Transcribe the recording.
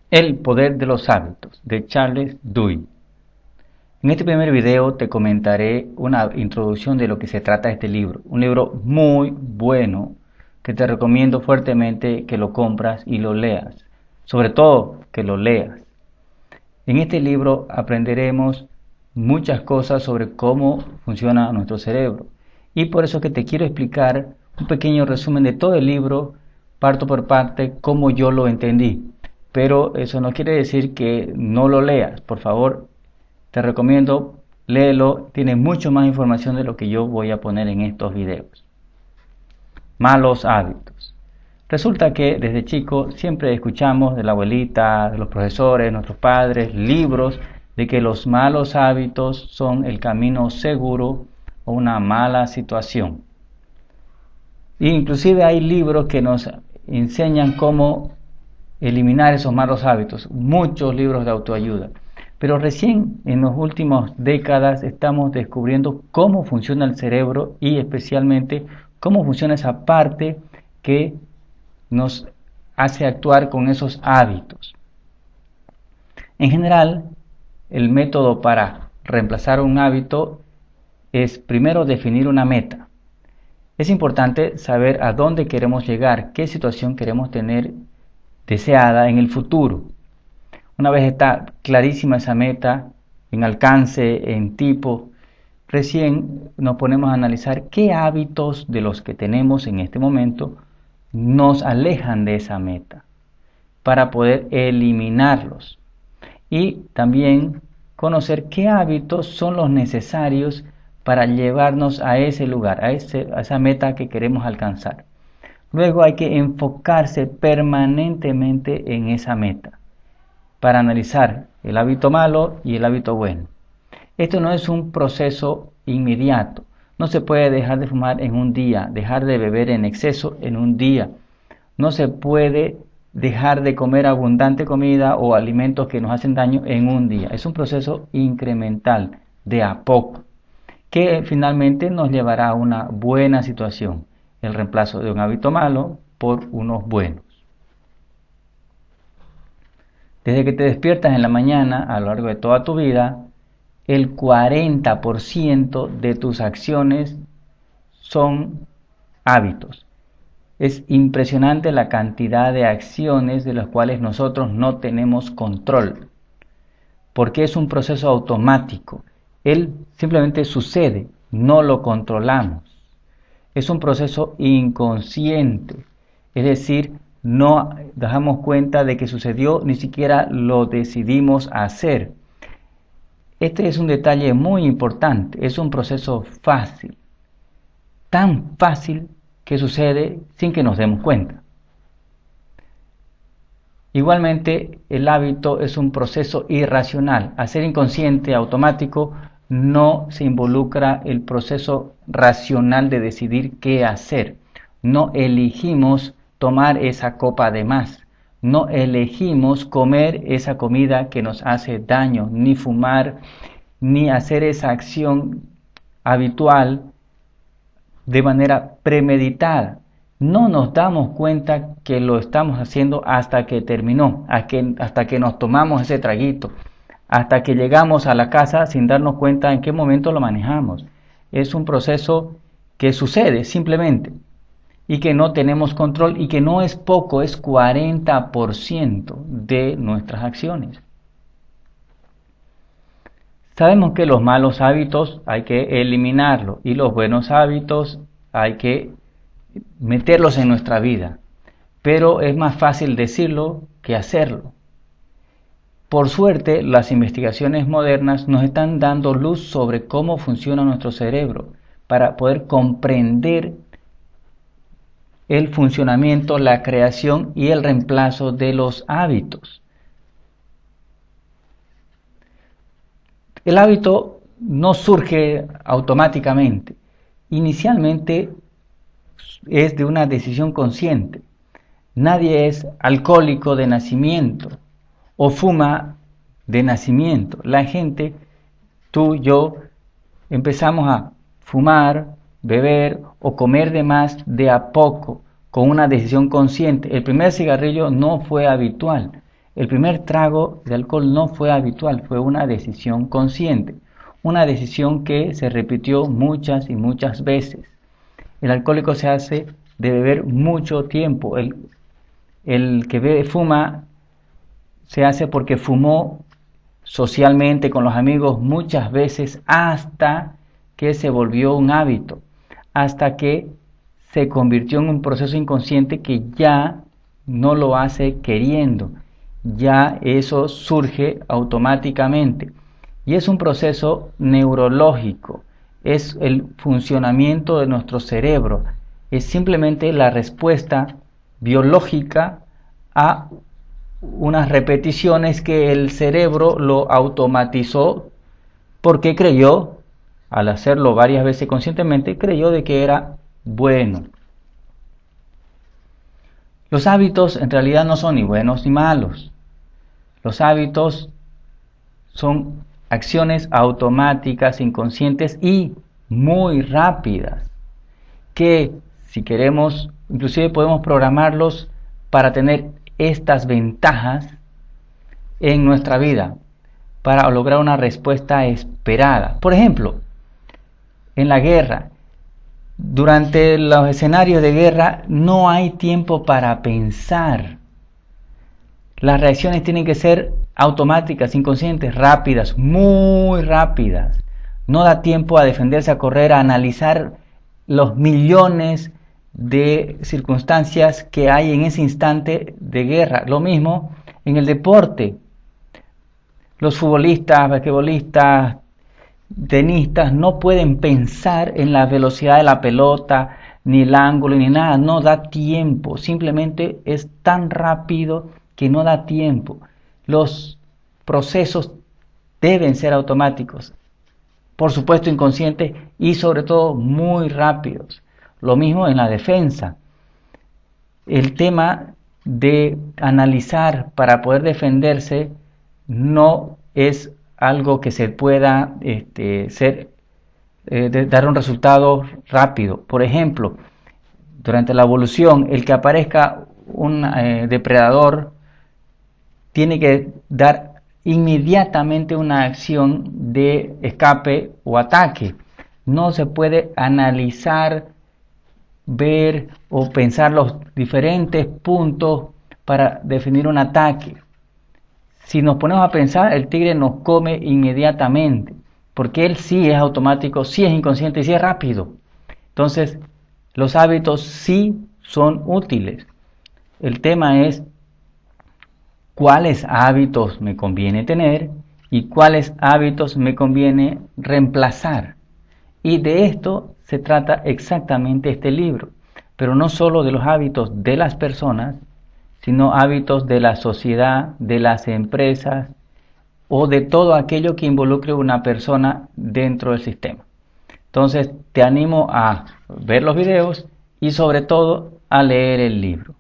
El poder de los hábitos, de Charles Duhigg. En este primer video te comentaré una introducción de lo que se trata este libro. Un libro muy bueno que te recomiendo fuertemente que lo compras y lo leas. Sobre todo que lo leas. En este libro aprenderemos muchas cosas sobre cómo funciona nuestro cerebro. Y por eso que te quiero explicar un pequeño resumen de todo el libro, parto por parte, cómo yo lo entendí. Pero eso no quiere decir que no lo leas. Por favor, te recomiendo, léelo. Tiene mucho más información de lo que yo voy a poner en estos videos. Malos hábitos. Resulta que desde chico siempre escuchamos de la abuelita, de los profesores, nuestros padres, libros, de que los malos hábitos son el camino seguro o una mala situación. E inclusive hay libros que nos enseñan cómo eliminar esos malos hábitos, muchos libros de autoayuda. Pero recién en las últimas décadas estamos descubriendo cómo funciona el cerebro y especialmente cómo funciona esa parte que nos hace actuar con esos hábitos. En general, el método para reemplazar un hábito es primero definir una meta. Es importante saber a dónde queremos llegar, qué situación queremos tener deseada en el futuro. Una vez está clarísima esa meta, en alcance, en tipo, recién nos ponemos a analizar qué hábitos de los que tenemos en este momento nos alejan de esa meta para poder eliminarlos y también conocer qué hábitos son los necesarios para llevarnos a ese lugar, a esa meta que queremos alcanzar. Luego hay que enfocarse permanentemente en esa meta para analizar el hábito malo y el hábito bueno. Esto no es un proceso inmediato. No se puede dejar de fumar en un día, dejar de beber en exceso en un día. No se puede dejar de comer abundante comida o alimentos que nos hacen daño en un día. Es un proceso incremental, de a poco, que finalmente nos llevará a una buena situación, el reemplazo de un hábito malo por unos buenos. Desde que te despiertas en la mañana, a lo largo de toda tu vida, el 40% de tus acciones son hábitos. Es impresionante la cantidad de acciones de las cuales nosotros no tenemos control, porque es un proceso automático. Él simplemente sucede, no lo controlamos. Es un proceso inconsciente, es decir, no damos cuenta de que sucedió, ni siquiera lo decidimos hacer. Este es un detalle muy importante, es un proceso fácil, tan fácil que sucede sin que nos demos cuenta. Igualmente, el hábito es un proceso irracional. Al ser inconsciente, automático, no se involucra el proceso racional de decidir qué hacer. No elegimos tomar esa copa de más. No elegimos comer esa comida que nos hace daño, ni fumar, ni hacer esa acción habitual de manera premeditada. No nos damos cuenta que lo estamos haciendo hasta que terminó, hasta que nos tomamos ese traguito, hasta que llegamos a la casa sin darnos cuenta en qué momento lo manejamos. Es un proceso que sucede simplemente y que no tenemos control y que no es poco, es 40% de nuestras acciones. Sabemos que los malos hábitos hay que eliminarlos y los buenos hábitos hay que meterlos en nuestra vida, pero es más fácil decirlo que hacerlo. Por suerte, las investigaciones modernas nos están dando luz sobre cómo funciona nuestro cerebro para poder comprender el funcionamiento, la creación y el reemplazo de los hábitos. El hábito no surge automáticamente. Inicialmente es de una decisión consciente. Nadie es alcohólico de nacimiento o fuma de nacimiento. La gente, tú, yo, empezamos a fumar, beber o comer de más de a poco, con una decisión consciente. El primer cigarrillo no fue habitual. El primer trago de alcohol no fue habitual, fue una decisión consciente, una decisión que se repitió muchas y muchas veces. El alcohólico se hace de beber mucho tiempo. El que fuma se hace porque fumó socialmente con los amigos muchas veces hasta que se volvió un hábito, hasta que se convirtió en un proceso inconsciente que ya no lo hace queriendo, ya eso surge automáticamente. Y es un proceso neurológico, es el funcionamiento de nuestro cerebro, es simplemente la respuesta biológica a unas repeticiones que el cerebro lo automatizó porque creyó, al hacerlo varias veces conscientemente, creyó de que era bueno. Los hábitos en realidad no son ni buenos ni malos. Los hábitos son acciones automáticas, inconscientes y muy rápidas, que si queremos, inclusive podemos programarlos para tener estas ventajas en nuestra vida, para lograr una respuesta esperada. Por ejemplo, en la guerra, durante los escenarios de guerra no hay tiempo para pensar. Las reacciones tienen que ser automáticas, inconscientes, rápidas, muy rápidas. No da tiempo a defenderse, a correr, a analizar los millones de circunstancias que hay en ese instante de guerra. Lo mismo en el deporte. Los futbolistas, basquetbolistas, tenistas no pueden pensar en la velocidad de la pelota, ni el ángulo, ni nada. No da tiempo. Simplemente es tan rápido que no da tiempo. Los procesos deben ser automáticos, por supuesto inconscientes y sobre todo muy rápidos. Lo mismo en la defensa. El tema de analizar para poder defenderse no es algo que se pueda dar un resultado rápido. Por ejemplo, durante la evolución, el que aparezca un depredador tiene que dar inmediatamente una acción de escape o ataque. No se puede analizar, ver o pensar los diferentes puntos para definir un ataque. Si nos ponemos a pensar, el tigre nos come inmediatamente, porque él sí es automático, sí es inconsciente y sí es rápido. Entonces, los hábitos sí son útiles. El tema es cuáles hábitos me conviene tener y cuáles hábitos me conviene reemplazar. Y de esto se trata exactamente este libro, pero no solo de los hábitos de las personas, sino hábitos de la sociedad, de las empresas o de todo aquello que involucre una persona dentro del sistema. Entonces te animo a ver los videos y sobre todo a leer el libro.